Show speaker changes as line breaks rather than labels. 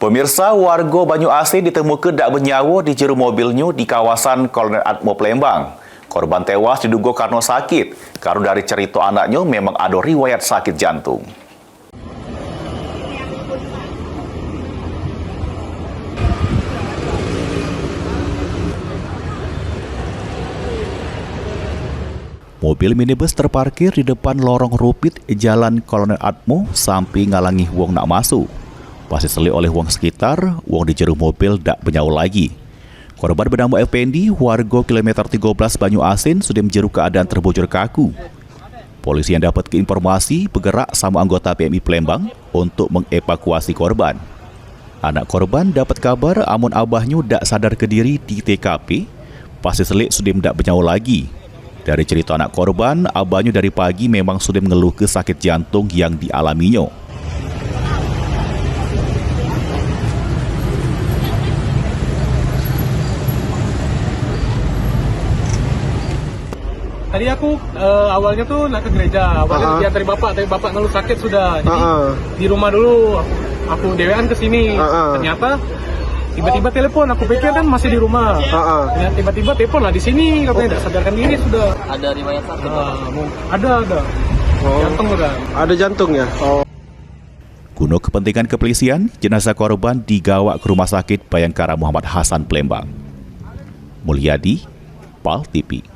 Pemirsa, warga Banyu Asin ditemukan tak bernyawa di jero mobilnya di kawasan Kolonel Atmo Palembang. Korban tewas diduga karena sakit. Karena dari cerita anaknya memang ada riwayat sakit jantung. Mobil minibus terparkir di depan lorong rupit Jalan Kolonel Atmo sampai ngalangi wong nak masuk. Pas diselik oleh wong sekitar, wong di jero mobil dak bernyawa lagi. Korban bernama Effendi, warga kilometer 13 Banyu Asin sudah menjeru keadaan terbocor kaku. Polisi yang dapat informasi bergerak sama anggota PMI Palembang untuk mengevakuasi korban. Anak korban dapat kabar amun abahnya dak sadar ke diri di TKP, pas diselik sudah dak bernyawa lagi. Dari cerita anak korban, abahnya dari pagi memang sudah mengeluh ke sakit jantung yang dialaminya.
Tadi aku awalnya tuh nak ke gereja, awalnya diantari bapak, tapi bapak ngeluh sakit sudah. Jadi di rumah dulu aku dewean ke sini. Ternyata tiba-tiba telepon, aku pikir kan masih di rumah. Tiba-tiba telepon lah di sini, katanya tidak sadarkan diri sudah.
Ada riwayat sakit?
Ada. Jantung udah.
Ada jantungnya.
Guna kepentingan kepolisian, jenazah korban digawa ke Rumah Sakit Bayangkara Muhammad Hasan Palembang. Mulyadi, PAL TV.